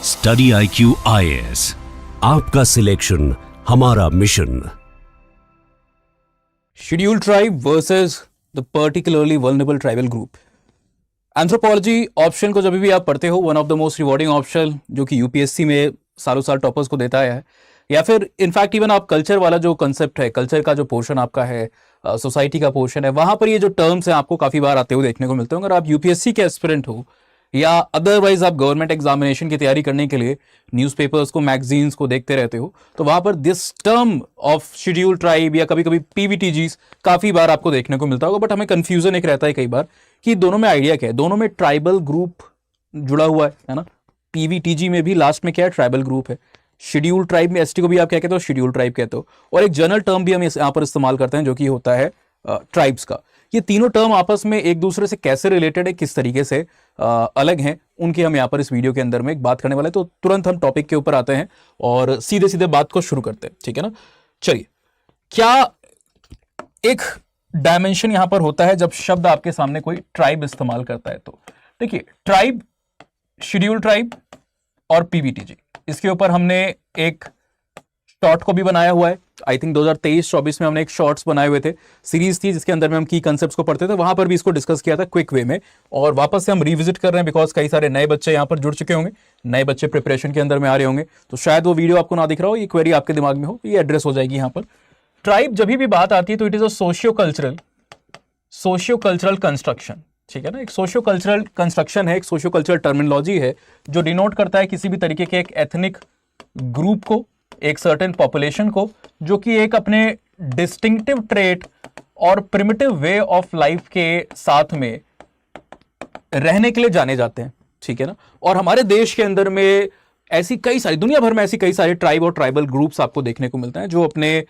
Study IQ IAS, आपका selection हमारा mission. Scheduled tribe versus the particularly vulnerable tribal group. Anthropology option को जब भी आप पढ़ते हो, one of the most rewarding option जो कि यूपीएससी में सालों साल टॉपर्स को देता है, या फिर इनफैक्ट इवन आप कल्चर वाला जो कंसेप्ट है, कल्चर का जो पोर्शन आपका है, सोसाइटी का पोर्शन है, वहां पर ये जो टर्म्स हैं आपको काफी बार आते हुए देखने को मिलते हैं। अगर आप यूपीएससी के एस्पिरेंट हो या अदरवाइज आप गवर्नमेंट एग्जामिनेशन की तैयारी करने के लिए न्यूज़पेपर्स को, मैगजीन्स को देखते रहते हो, तो वहां पर this term of scheduled tribe या कभी कभी पीवीटीजीज काफी बार आपको देखने को मिलता होगा। बट हमें कंफ्यूजन एक रहता है कई बार कि दोनों में आइडिया क्या है। दोनों में ट्राइबल ग्रुप जुड़ा हुआ है ना। पीवीटीजी में भी लास्ट में क्या है, ट्राइबल ग्रुप है। शेड्यूल्ड ट्राइब में एसटी को भी आप क्या कहते हो, शेड्यूल्ड ट्राइब कहते हो। और एक जनरल टर्म भी हम यहाँ पर इस्तेमाल करते हैं जो कि होता है ट्राइब्स का। ये तीनों टर्म आपस में एक दूसरे से कैसे रिलेटेड है, किस तरीके से अलग हैं, उनकी हम यहाँ पर इस वीडियो के अंदर में एक बात करने वाले हैं। तो तुरंत हम टॉपिक के ऊपर आते हैं और सीधे सीधे बात को शुरू करते हैं, ठीक है ना। चलिए, क्या एक डायमेंशन यहां पर होता है जब शब्द आपके सामने कोई ट्राइब इस्तेमाल करता है। तो देखिए, ट्राइब, शेड्यूल्ड ट्राइब और पीवीटीजी, इसके ऊपर हमने एक शॉर्ट को भी बनाया हुआ है। आई थिंक 2023-24 में हमने एक शॉर्ट्स बनाए हुए थे, सीरीज थी जिसके अंदर में हम की कंसेप्ट्स को पढ़ते थे। वहां पर भी इसको डिस्कस किया था क्विक वे में, और वापस से हम रिविजिट कर रहे हैं बिकॉज कई सारे नए बच्चे यहां पर जुड़ चुके होंगे, नए बच्चे प्रिपरेशन के अंदर में आ रहे होंगे। तो शायद वो वीडियो आपको ना दिख रहा हो, ये क्वेरी आपके दिमाग में हो, ये एड्रेस हो जाएगी यहाँ पर। ट्राइब जब भी बात आती है तो it is a socio cultural construction, ठीक है ना। एक सोशियो कल्चरल कंस्ट्रक्शन है, एक सोशियो कल्चरल टर्मिनोलॉजी है जो डिनोट करता है किसी भी तरीके के एक एथनिक ग्रुप को, एक सर्टेन पॉपुलेशन को, जो कि एक अपने डिस्टिंक्टिव ट्रेट और प्रिमिटिव वे ऑफ लाइफ के साथ में रहने के लिए जाने जाते हैं, ठीक है ना। और हमारे देश के अंदर में ऐसी कई सारी, दुनिया भर में ऐसी कई सारे ट्राइब और ट्राइबल ग्रुप्स आपको देखने को मिलते हैं जो अपने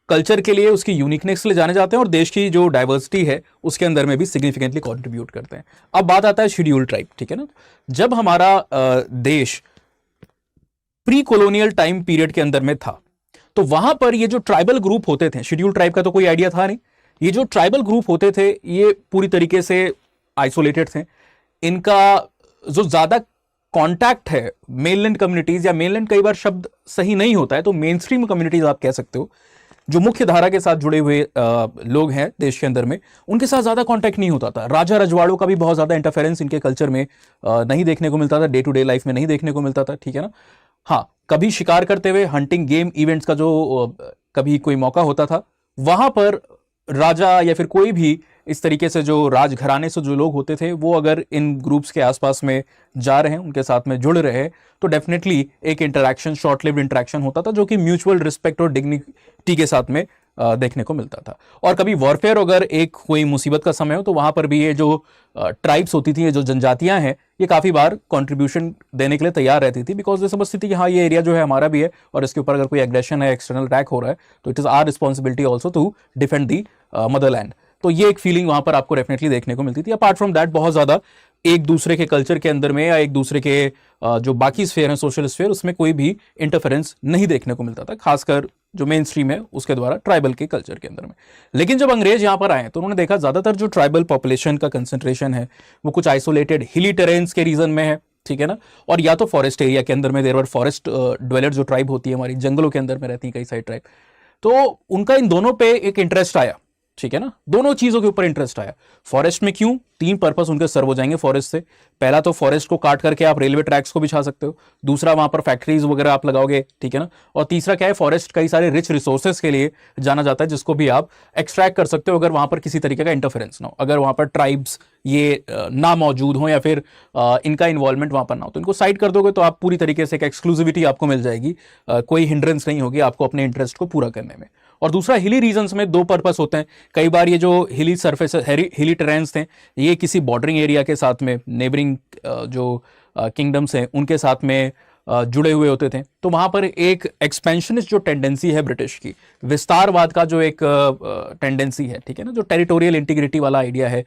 कल्चर के लिए, उसकी यूनिकनेस के लिए जाने जाते हैं और देश की जो डाइवर्सिटी है उसके अंदर में भी सिग्निफिकेंटली कंट्रीब्यूट करते हैं। अब बात आता है शेड्यूल्ड ट्राइब, ठीक है ना। जब हमारा देश प्री कॉलोनियल टाइम पीरियड के अंदर में था, तो वहां पर ये जो ट्राइबल ग्रुप होते थे, शेड्यूल्ड ट्राइब का तो कोई आइडिया था नहीं, ये जो ट्राइबल ग्रुप होते थे ये पूरी तरीके से आइसोलेटेड थे। इनका जो ज्यादा कांटेक्ट है मेनलैंड कम्युनिटीज, या मेनलैंड कई बार शब्द सही नहीं होता है, तो मेन स्ट्रीम कम्युनिटीज आप कह सकते हो, जो मुख्य धारा के साथ जुड़े हुए लोग हैं देश के अंदर में, उनके साथ ज्यादा कांटेक्ट नहीं होता था। राजा रजवाड़ों का भी बहुत ज्यादा इंटरफेरेंस इनके कल्चर में नहीं देखने को मिलता था, डे टू डे लाइफ में नहीं देखने को मिलता था, ठीक है ना। हाँ, कभी शिकार करते हुए हंटिंग गेम इवेंट्स का जो कभी कोई मौका होता था, वहां पर राजा या फिर कोई भी इस तरीके से जो राजघराने से जो लोग होते थे, वो अगर इन ग्रुप्स के आसपास में जा रहे हैं, उनके साथ में जुड़ रहे हैं, तो डेफिनेटली एक इंटरैक्शन, शॉर्ट लिव्ड इंटरैक्शन होता था जो कि म्यूचुअल रिस्पेक्ट और डिग्निटी के साथ में देखने को मिलता था। और कभी वॉरफेयर, अगर एक कोई मुसीबत का समय हो, तो वहां पर भी ये जो ट्राइब्स होती थी, ये जो जनजातियां हैं, ये काफी बार कंट्रीब्यूशन देने के लिए तैयार रहती थी, बिकॉज ये समझती थी कि हाँ, ये एरिया जो है हमारा भी है और इसके ऊपर अगर कोई एग्रेशन है, एक्सटर्नल अटैक हो रहा है, तो it is our responsibility also to defend the motherland. तो ये एक फीलिंग वहां पर आपको डेफिनेटली देखने को मिलती थी। अपार्ट फ्रॉम दैट, बहुत ज्यादा एक दूसरे के कल्चर के अंदर में या एक दूसरे के जो बाकी स्फेयर हैं, सोशल स्फेयर, उसमें कोई भी इंटरफेरेंस नहीं देखने को मिलता था, खासकर जो मेन स्ट्रीम है उसके द्वारा ट्राइबल के कल्चर के अंदर में। लेकिन जब अंग्रेज यहां पर आए तो उन्होंने देखा ज्यादातर जो ट्राइबल पॉपुलेशन का कंसेंट्रेशन है वो कुछ आइसोलेटेड हिली टेरेन्स के रीजन में है, ठीक है ना। और या तो फॉरेस्ट एरिया के अंदर में, देयर वर फॉरेस्ट ड्वेलर जो ट्राइब होती है हमारी, जंगलों के अंदर में रहती है कई सारी ट्राइब। तो उनका इन दोनों पे एक इंटरेस्ट आया, ठीक है ना, दोनों चीजों के ऊपर इंटरेस्ट आया। फॉरेस्ट में क्यों? 3 पर्पस उनके सर्व हो जाएंगे फॉरेस्ट से। पहला तो फॉरेस्ट को काट करके आप रेलवे ट्रैक्स को बिछा सकते हो, दूसरा वहां पर फैक्ट्रीज वगैरह आप लगाओगे, ठीक है ना। और तीसरा क्या है, फॉरेस्ट कई सारे रिच रिसोर्सेज के लिए जाना जाता है जिसको भी आप एक्सट्रैक्ट कर सकते हो अगर वहां पर किसी तरीके का इंटरफेरेंस ना हो, अगर वहां पर ट्राइब्स ये ना मौजूद हो या फिर इनका इन्वॉल्वमेंट वहां पर ना हो। तो इनको साइड कर दोगे तो आप पूरी तरीके से एक एक्सक्लूसिविटी आपको मिल जाएगी, कोई हिंड्रेंस नहीं होगी आपको अपने इंटरेस्ट को पूरा करने में। और दूसरा, हिली रीजन्स में 2 पर्पस होते हैं। कई बार ये जो हिली सरफेस, हिली टेरेन्स थे, ये किसी बॉर्डरिंग एरिया के साथ में, नेबरिंग जो किंगडम्स हैं उनके साथ में जुड़े हुए होते थे। तो वहां पर एक एक्सपेंशनिस्ट जो टेंडेंसी है ब्रिटिश की, विस्तारवाद का जो एक टेंडेंसी है, ठीक है ना, जो टेरिटोरियल इंटीग्रिटी वाला आइडिया है,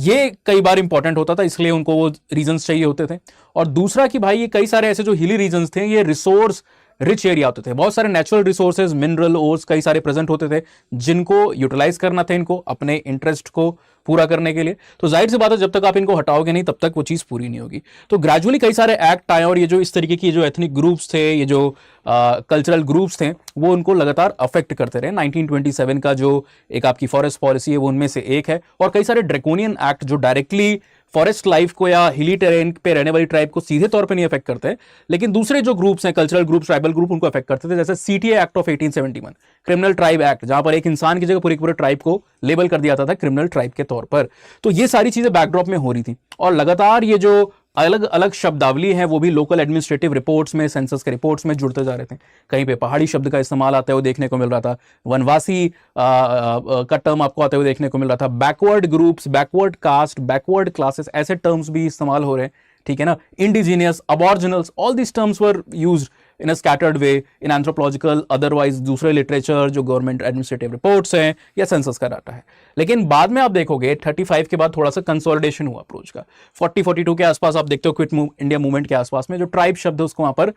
ये कई बार इंपॉर्टेंट होता था, इसलिए उनको वो रीजन्स चाहिए होते थे। और दूसरा कि भाई ये कई सारे ऐसे जो हिली रीजन्स थे, ये रिसोर्स रिच एरिया होते थे, बहुत सारे नेचुरल रिसोर्सेज, मिनरल ओर्स कई सारे प्रेजेंट होते थे जिनको यूटिलाइज करना था इनको अपने इंटरेस्ट को पूरा करने के लिए। तो जाहिर सी बात है जब तक आप इनको हटाओगे नहीं तब तक वो चीज़ पूरी नहीं होगी। तो ग्रेजुअली कई सारे एक्ट आए और ये जो इस तरीके की जो एथनिक ग्रुप्स थे, ये जो कल्चरल ग्रुप्स थे, वो उनको लगातार अफेक्ट करते रहे। 1927 का जो एक आपकी फॉरेस्ट पॉलिसी है वो उनमें से एक है, और कई सारे ड्रैकोनियन एक्ट जो डायरेक्टली फॉरेस्ट लाइफ को या हिली टेरेन पे रहने वाली ट्राइब को सीधे तौर पे नहीं अफेक्ट करते, लेकिन दूसरे जो ग्रुप्स हैं, कल्चरल ग्रुप्स, ट्राइबल ग्रुप, उनको अफेक्ट करते थे। जैसे CTA act of 1871, criminal tribe act, जहां पर एक इंसान की जगह पूरे पूरे ट्राइब को लेबल कर दिया जाता था क्रिमिनल ट्राइब के तौर पर। तो ये सारी चीजें बैकड्रॉप में हो रही थी, और लगातार ये जो अलग अलग शब्दावली है वो भी लोकल एडमिनिस्ट्रेटिव रिपोर्ट्स में, सेंसस के रिपोर्ट्स में जुड़ते जा रहे थे। कहीं पे पहाड़ी शब्द का इस्तेमाल आते हुए देखने को मिल रहा था, वनवासी का टर्म आपको आते हुए देखने को मिल रहा था, backward groups, backward caste, backward classes, ऐसे टर्म्स भी इस्तेमाल हो रहे हैं, ठीक है ना। Indigenous, aboriginals, all these terms were used in a scattered way in anthropological, otherwise दूसरे लिटरेचर जो गवर्नमेंट एडमिनिस्ट्रेटिव रिपोर्ट्स हैं या सेंसस का डाटा है। लेकिन बाद में आप देखोगे 35 के बाद थोड़ा सा कंसोलिडेशन हुआ अप्रोच का। 40-42 के आसपास आप देखते हो क्विट इंडिया मूवमेंट के आसपास में जो ट्राइब शब्द है उसको वहां पर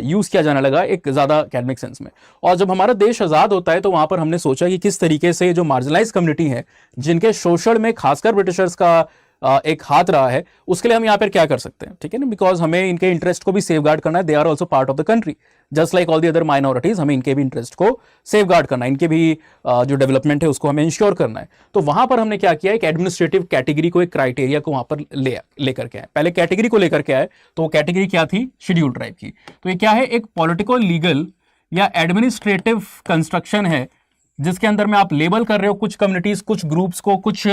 यूज किया जाने लगा एक ज्यादा एकेडमिक सेंस में। और जब हमारा देश आजाद होता है तो वहां पर हमने सोचा कि किस तरीके से जो मार्जिनलाइज कम्युनिटी है, जिनके शोषण में खासकर ब्रिटिशर्स का एक हाथ रहा है, उसके लिए हम यहाँ पर क्या कर सकते हैं, ठीक है ना। बिकॉज हमें इनके इंटरेस्ट को भी सेफगार्ड करना है, they are also part of the country just like all the other minorities. हमें इनके भी इंटरेस्ट को सेफगार्ड करना है, इनके भी जो डेवलपमेंट है उसको हमें इंश्योर करना है। तो वहां पर हमने क्या किया, एक एडमिनिस्ट्रेटिव कैटेगरी को, एक क्राइटेरिया को वहां पर लेकर के आए। पहले कैटेगरी को लेकर के आए, तो वो कैटेगरी क्या थी, शेड्यूल ट्राइब की। तो ये क्या है, एक पॉलिटिकल, लीगल या एडमिनिस्ट्रेटिव कंस्ट्रक्शन है जिसके अंदर में आप लेबल कर रहे हो कुछ कम्युनिटीज, कुछ ग्रुप्स को, कुछ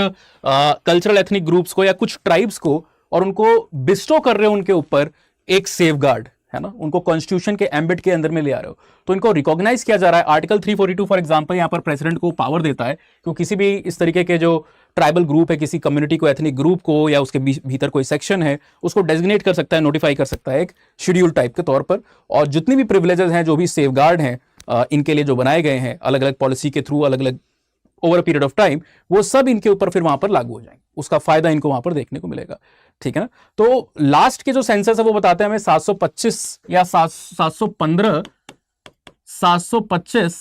कल्चरल एथनिक ग्रुप्स को या कुछ ट्राइब्स को, और उनको बिस्टो कर रहे हो उनके ऊपर एक सेफगार्ड, है ना, उनको कॉन्स्टिट्यूशन के एम्बिट के अंदर में ले आ रहे हो। तो इनको रिकॉग्नाइज किया जा रहा है। आर्टिकल 342 फॉर एग्जांपल यहां पर प्रेसिडेंट को पावर देता है कि किसी भी इस तरीके के जो ट्राइबल ग्रुप है, किसी कम्युनिटी को, एथनिक ग्रुप को, या उसके भीतर कोई सेक्शन है, उसको डेजिग्नेट कर सकता है, नोटिफाई कर सकता है एक शेड्यूल टाइप के तौर पर। और जितनी भी प्रिविलेजेस हैं, जो भी सेफगार्ड हैं इनके लिए जो बनाए गए हैं अलग अलग पॉलिसी के थ्रू, अलग अलग over a period of time, वो सब इनके ऊपर फिर वहां पर लागू हो जाएंगे। उसका फायदा इनको वहां पर देखने को मिलेगा, ठीक है ना। तो लास्ट के जो सेंसस है वो बताते हैं हमें 725 या 715, 725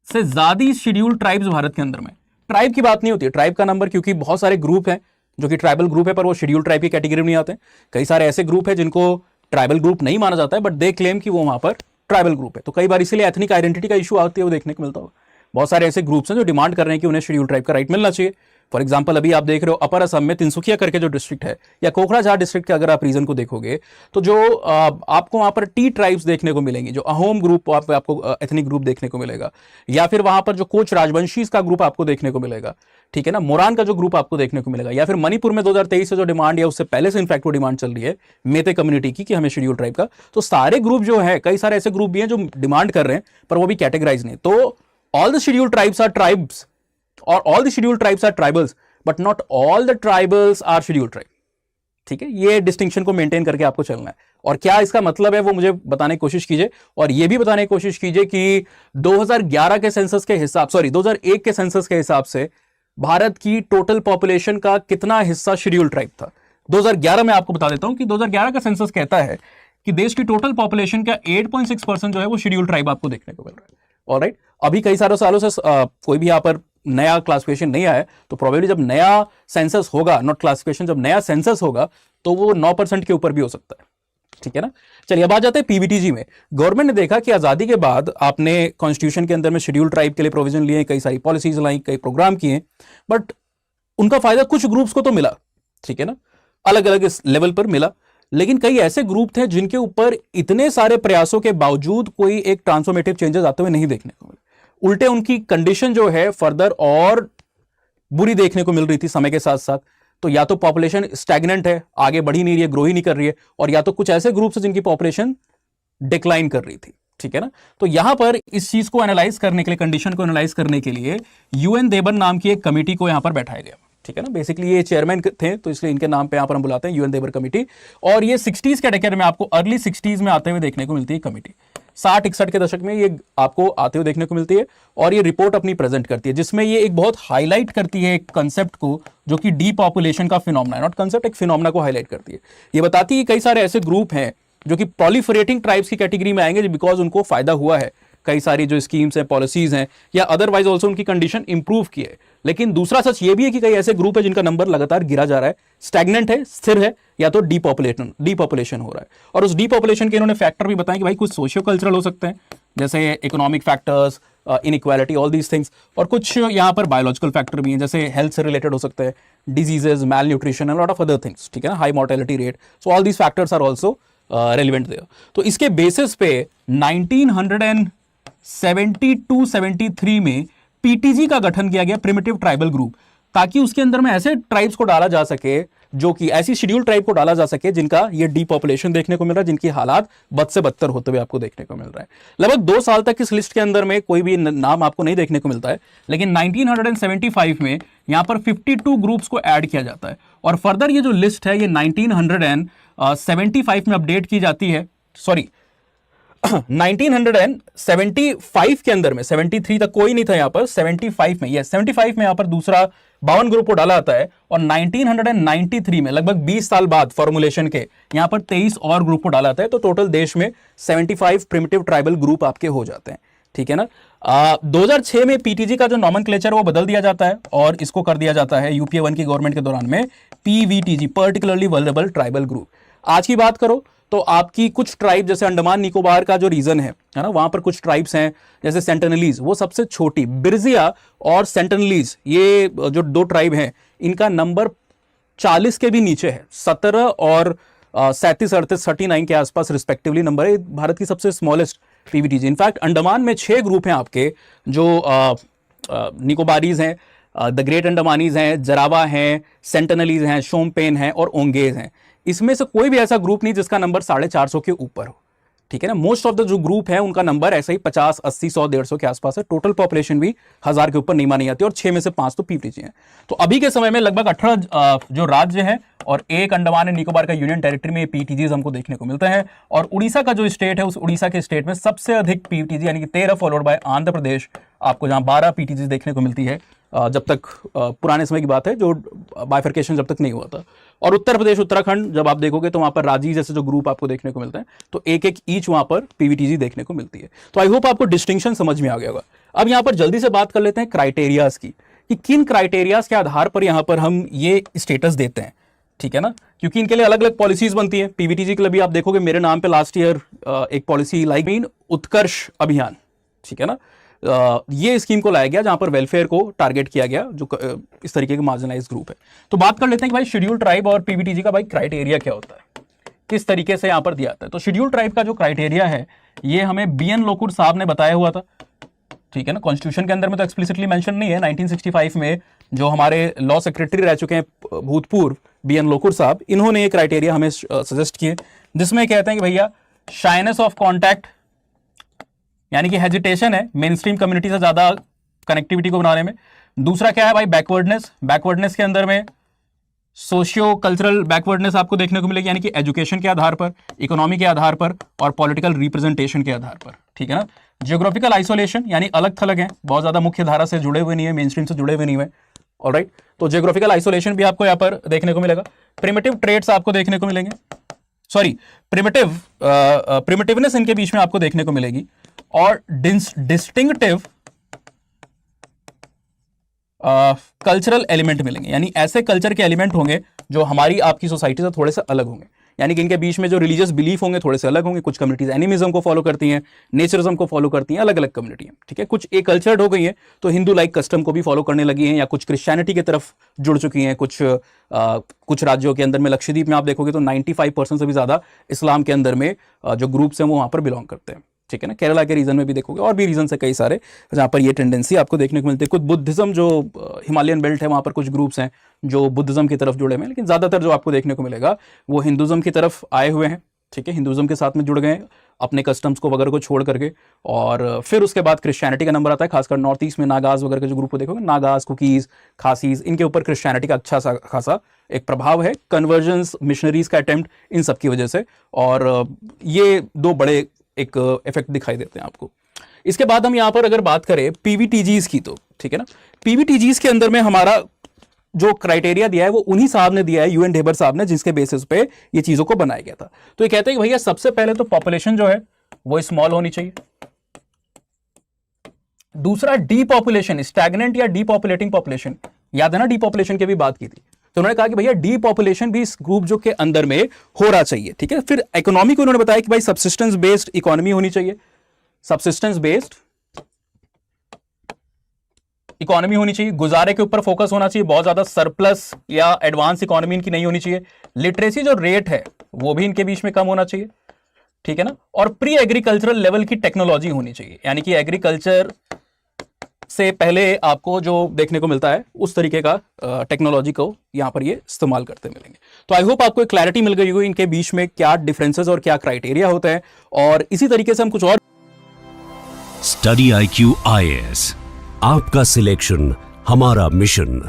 से ज्यादा शेड्यूल ट्राइब्स भारत के अंदर में। ट्राइब की बात नहीं होती है, ट्राइब का नंबर, क्योंकि बहुत सारे ग्रुप हैं जो कि ट्राइबल ग्रुप है पर वो शेड्यूल ट्राइब की कैटेगरी में नहीं आते हैं। कई सारे ऐसे ग्रुप है जिनको ट्राइबल ग्रुप नहीं माना जाता है, बट दे क्लेम कि वो वहां पर ट्राइबल ग्रुप है। तो कई बार इसीलिए एथनिक आइडेंटिटी का इशू आती है वो देखने को मिलता होगा। बहुत सारे ऐसे ग्रुप्स हैं जो डिमांड कर रहे हैं कि उन्हें शेड्यूल ट्राइब का राइट मिलना चाहिए। फॉर एग्जांपल अभी आप देख रहे हो अपर असम में तिनसुकिया करके जो डिस्ट्रिक्ट है, या कोकराझार डिस्ट्रिक्ट के अगर आप रीजन को देखोगे तो जो आपको वहां पर टी ट्राइब्स देखने को मिलेंगी, जो अहोम ग्रुप आपको एथनिक ग्रुप देखने को मिलेगा, या फिर वहां पर जो कोच राजवंशी का ग्रुप आपको देखने को मिलेगा, ठीक है ना, मोरान का जो ग्रुप आपको देखने को मिलेगा, या फिर मणिपुर में 2023 से जो डिमांड है उससे पहले से इनफैक्ट वो डिमांड चल रही है मेते कम्युनिटी की कि हमें शेड्यूल ट्राइब का। तो सारे ग्रुप जो है, कई सारे ऐसे ग्रुप भी हैं जो डिमांड कर रहे हैं पर वो भी कैटेगराइज नहीं। तो all the scheduled tribes are tribes or all the scheduled tribes are tribals but not all the tribals are scheduled tribe, ठीक है। ये डिस्टिंक्शन को मेंटेन करके आपको चलना है। और क्या इसका मतलब है वो मुझे बताने की कोशिश कीजिए, और ये भी बताने की कोशिश कीजिए कि 2011 के सेंसस के हिसाब, 2001 के सेंसस के हिसाब से भारत की टोटल पॉपुलेशन का कितना हिस्सा शेड्यूल ट्राइब था। 2011 में आपको बता देता हूं कि 2011 का सेंसस कहता है कि देश की टोटल पॉपुलेशन का 8.6% जो है वो शेड्यूल ट्राइब आपको देखने को मिल रहा है। ऑलराइट, अभी कई सारे सालों से कोई भी यहाँ पर नया क्लासिफिकेशन नहीं आया, तो प्रोबेबली जब नया सेंसस होगा, नॉट क्लासिफिकेशन, जब नया सेंसस होगा तो वो 9% के ऊपर भी हो सकता है, ठीक है ना। चलिए अब आ जाते हैं पीवीटीजी में। गवर्नमेंट ने देखा कि आजादी के बाद आपने कॉन्स्टिट्यूशन के अंदर में शेड्यूल ट्राइब के लिए प्रोविजन लिए, कई सारी पॉलिसीज लाई, कई प्रोग्राम किए, बट उनका फायदा कुछ ग्रुप्स को तो मिला, ठीक है ना, अलग अलग लेवल पर मिला। लेकिन कई ऐसे ग्रुप थे जिनके ऊपर इतने सारे प्रयासों के बावजूद कोई एक ट्रांसफॉर्मेटिव चेंजेस आते हुए नहीं देखने को मिले। उल्टे उनकी कंडीशन जो है फर्दर और बुरी देखने को मिल रही थी समय के साथ साथ। तो या तो पॉपुलेशन स्टैग्नेंट है, आगे बढ़ी नहीं रही है, ग्रो ही नहीं कर रही है, और या तो कुछ ऐसे ग्रुप्स हैं जिनकी पॉपुलेशन डिक्लाइन कर रही थी, ठीक है ना। तो यहां पर इस चीज को एनालाइज करने के लिए, कंडीशन को एनालाइज करने के लिए यूएन देबन नाम की एक कमेटी को यहां पर बैठाया गया, ठीक है ना। बेसिकली ये चेयरमैन थे तो इसलिए इनके नाम पे यहां पर हम बुलाते हैं यूएन देबर कमेटी। और ये 60s के डेकेड में, आपको अर्ली 60s में आते हुए देखने को मिलती है कमेटी। 60-61 के दशक में ये आपको आते हुए देखने को मिलती है, और ये रिपोर्ट अपनी प्रेजेंट करती है जिसमें ये एक बहुत हाईलाइट करती है एक कंसेप्ट को, जो कि डीपॉपुलेशन का फिनोमेना, नॉट कंसेप्ट, एक फिनोमेना को हाईलाइट करती है। ये बताती है कई सारे ऐसे ग्रुप हैं जो कि प्रोलिफरेटिंग ट्राइब्स की कैटेगरी में आएंगे, बिकॉज उनको फायदा हुआ है, कई सारी जो स्कीम्स हैं, पॉलिसीज हैं, या अदरवाइज ऑल्सो उनकी कंडीशन इंप्रूव की है। लेकिन दूसरा सच ये भी है कि कई ऐसे ग्रुप है जिनका नंबर लगातार गिरा जा रहा है, स्टैग्नेंट है, स्थिर है, या तो डीपॉपुलेशन हो रहा है। और उस डीपॉपुलेशन के इन्होंने फैक्टर भी बताएं कि भाई कुछ सोशियो कल्चरल हो सकते हैं, जैसे economic factors, inequality, all these things, और कुछ यहाँ पर बायोलॉजिकल फैक्टर भी हैं, जैसे हेल्थ से रिलेटेड हो सकते हैं, diseases, malnutrition and lot of other things, ठीक है ना, high mortality rate. So all these factors are also relevant there. तो इसके बेसिस पे 1972-73 में पीटीजी का गठन किया गया, प्रिमिटिव ट्राइबल ग्रुप, ताकि उसके अंदर में ऐसे ट्राइब्स को डाला जा सके, जो कि ऐसी शेड्यूल ट्राइब को डाला जा सके जिनका ये डीपॉपुलेशन देखने को मिल रहा है, जिनकी हालात बद से बदतर होते हुए आपको देखने को मिल रहा है। लगभग 2 साल तक इस लिस्ट के अंदर में कोई भी नाम आपको नहीं देखने को मिलता है, लेकिन 1975 में यहां पर 52 ग्रुप्स को ऐड किया जाता है। और फर्दर ये जो लिस्ट है ये 1975 में अपडेट की जाती है, सॉरी 1975 के अंदर में, 73 तक कोई नहीं था यहां पर, 75 में, यस 75 में यहां पर दूसरा 52 ग्रुप को डाला जाता है, और 1993 में लगभग 20 साल बाद फॉर्मुलेशन के यहां पर 23 और ग्रुप को डाला जाता है। तो टोटल देश में 75 प्रिमिटिव ट्राइबल ग्रुप आपके हो जाते हैं, ठीक है ना। 2006 में पीटीजी का जो नॉमेनक्लेचर वो बदल दिया जाता है, और इसको कर दिया जाता है यूपीए 1 की गवर्नमेंट के दौरान में PVTG, particularly vulnerable tribal group. आज की बात करो तो आपकी कुछ ट्राइब, जैसे अंडमान निकोबार का जो रीजन है ना, वहां पर कुछ ट्राइब्स हैं, जैसे सेंटिनलीज, वो सबसे छोटी, बिरजिया और सेंटिनलीज, ये जो 2 ट्राइब हैं, इनका नंबर 40 के भी नीचे है, 17 और 37, 38, 39 के आसपास रिस्पेक्टिवली नंबर है। भारत की सबसे स्मॉलेस्ट पीवीटीजी। इनफैक्ट अंडमान में 6 ग्रुप हैं आपके, जो निकोबारीज हैं, द ग्रेट अंडमानीज हैं, जरावा हैं, सेंटिनलीज हैं, शोम्पेन हैं और ओंगेज हैं। इसमें से कोई भी ऐसा ग्रुप नहीं जिसका नंबर 450 के ऊपर हो, ठीक है ना। मोस्ट ऑफ द जो ग्रुप है उनका नंबर ऐसा ही 50, 80, 100, 150 के आसपास है। टोटल पॉपुलेशन भी 1000 के ऊपर नहीं मानी जाती, और 6 में से 5 तो पीटीजी हैं। तो अभी के समय में लगभग 18 जो राज्य हैं और 1 अंडमान एंड निकोबार का यूनियन टेरिटरी में पीटीजीज हमको देखने को मिलते हैं। और उड़ीसा का जो स्टेट है, उस उड़ीसा के स्टेट में सबसे अधिक पीटीजी यानी कि 13, फॉलोड बाय आंध्र प्रदेश, आपको जहां 12 पीटीजी देखने को मिलती है, जब तक पुराने समय की बात है, जो बाइफर्केशन जब तक नहीं हुआ था। और उत्तर प्रदेश, उत्तराखंड जब आप देखोगे तो वहां पर राजी जैसे जो ग्रुप आपको देखने को मिलते हैं, तो एक ईच वहां पर पीवीटीजी देखने को मिलती है। तो आई होप आपको डिस्टिंक्शन समझ में आ गया होगा। अब यहां पर जल्दी से बात कर लेते हैं क्राइटेरियाज की, कि किन क्राइटेरियाज के आधार पर यहां पर हम ये स्टेटस देते हैं, ठीक है ना, क्योंकि इनके लिए अलग अलग पॉलिसीज बनती है। पीवीटीजी के लिए भी आप देखोगे मेरे नाम पे लास्ट ईयर एक पॉलिसी लाई गई, उत्कर्ष अभियान, ठीक है ना। ये स्कीम को लाया गया जहां पर वेलफेयर को टारगेट किया गया, जो इस तरीके के मार्जिनलाइज्ड ग्रुप है। तो बात कर लेते हैं कि भाई शेड्यूल ट्राइब और पीवीटीजी का भाई क्राइटेरिया क्या होता है, किस तरीके से यहां पर दिया जाता है। तो शेड्यूल ट्राइब का जो क्राइटेरिया है ये हमें बीएन लोकुर साहब ने बताया हुआ था, ठीक है ना। कॉन्स्टिट्यूशन के अंदर में तो एक्सप्लिसिटली मेंशन नहीं है। 1965 में जो हमारे लॉ सेक्रेटरी रह चुके हैं भूतपूर्व बीएन लोकुर साहब, इन्होंने ये क्राइटेरिया हमें सजेस्ट किए, जिसमें कहते हैं कि भैया शाइनेस ऑफ कॉन्टैक्ट, यानी कि हेजिटेशन है मेन स्ट्रीम कम्युनिटी से ज्यादा कनेक्टिविटी को बनाने में। दूसरा क्या है भाई, बैकवर्डनेस। बैकवर्डनेस के अंदर में सोशियो कल्चरल बैकवर्डनेस आपको देखने को मिलेगी, यानी कि एजुकेशन के आधार पर, इकोनॉमी के आधार पर और पॉलिटिकल रिप्रेजेंटेशन के आधार पर, ठीक है ना। जियोग्राफिकल आइसोलेशन, यानी अलग थलग हैं, बहुत ज्यादा मुख्य धारा से जुड़े हुए नहीं है, मेन स्ट्रीम से जुड़े हुए नहीं है, ऑलराइट। तो जियोग्राफिकल आइसोलेशन भी आपको यहाँ पर देखने को मिलेगा। प्रिमिटिव ट्रेड्स आपको देखने को मिलेंगे, सॉरी प्रिमिटिवनेस इनके बीच में आपको देखने को मिलेगी, और डिस्टिंक्टिव कल्चरल एलिमेंट मिलेंगे, यानी ऐसे कल्चर के एलिमेंट होंगे जो हमारी आपकी सोसाइटी से थोड़े से अलग होंगे, यानी कि इनके बीच में जो रिलीजियस बिलीफ होंगे थोड़े से अलग होंगे। कुछ कम्युनिटीज एनिमिज्म को फॉलो करती हैं, नेचरिज्म को फॉलो करती हैं, अलग अलग कम्युनिटी हैं, ठीक है। कुछ एक कल्चर्ड हो गई हैं तो हिंदू लाइक कस्टम को भी फॉलो करने लगी हैं, या कुछ क्रिश्चियनिटी की तरफ जुड़ चुकी हैं। कुछ राज्यों के अंदर में, लक्षद्वीप में आप देखोगे तो 95% से भी ज्यादा इस्लाम के अंदर में जो ग्रुप्स हैं वो वहां पर बिलोंग करते हैं, ठीक है ना। केरला के रीजन में भी देखोगे, और भी रीजन से कई सारे जहां पर ये टेंडेंसी आपको देखने को मिलती है। कुछ बुद्धिज्म, जो हिमालयन बेल्ट है वहां पर कुछ ग्रुप्स हैं जो बुद्धिज्म की तरफ जुड़े हुए हैं, लेकिन ज्यादातर जो आपको देखने को मिलेगा वो हिंदुज्म की तरफ आए हुए हैं, ठीक है। हिंदुज्म के साथ में जुड़ गए अपने कस्टम्स को वगैरह को छोड़ करके, और फिर उसके बाद क्रिश्चियनिटी का नंबर आता है। खासकर नॉर्थ ईस्ट में नागाज वगैरह के जो ग्रुप को देखोगे, नागाज, कुकीज, खासीज, इनके ऊपर क्रिश्चियनिटी का अच्छा खासा एक प्रभाव है। कन्वर्जेंस, मिशनरीज का अटेम्प्ट, इन सब की वजह से, और ये 2 बड़े एक इफेक्ट दिखाई देते हैं आपको। इसके बाद हम यहां पर अगर बात करें पीवीटीजीज की, तो ठीक है ना, पीवीटीजीज के अंदर में हमारा जो क्राइटेरिया दिया है वो उन्हीं साहब ने दिया है, यूएन ढेबर साहब ने, जिसके बेसिस पे ये चीजों को बनाया गया था। तो ये कहते हैं कि भैया सबसे पहले तो पॉपुलेशन जो है वो स्मॉल होनी चाहिए। दूसरा डीपॉपुलेशन, स्टैग्नेंट या डीपॉपुलेटिंग पॉपुलेशन, याद है ना डीपॉपुलेशन की भी बात की थी, तो उन्होंने कहा कि भैया डीपॉपुलेशन भी इस ग्रुप जो के अंदर में हो रहा चाहिए, ठीक है। फिर इकोनॉमी को उन्होंने बताया कि भाई सब्सिस्टेंस बेस्ड इकोनॉमी होनी चाहिए, सब्सिस्टेंस बेस्ड इकोनॉमी होनी चाहिए, गुजारे के ऊपर फोकस होना चाहिए, बहुत ज्यादा सरप्लस या एडवांस इकोनॉमी इनकी नहीं होनी चाहिए। लिटरेसी जो रेट है वो भी इनके बीच में कम होना चाहिए, ठीक है ना। और प्री एग्रीकल्चरल लेवल की टेक्नोलॉजी होनी चाहिए, यानी कि एग्रीकल्चर से पहले आपको जो देखने को मिलता है उस तरीके का टेक्नोलॉजी को यहां पर ये इस्तेमाल करते मिलेंगे। तो आई होप आपको एक क्लैरिटी मिल गई होगी इनके बीच में क्या डिफरेंसेस और क्या क्राइटेरिया होते हैं। और इसी तरीके से हम कुछ और स्टडी IQ IAS, आपका सिलेक्शन हमारा मिशन।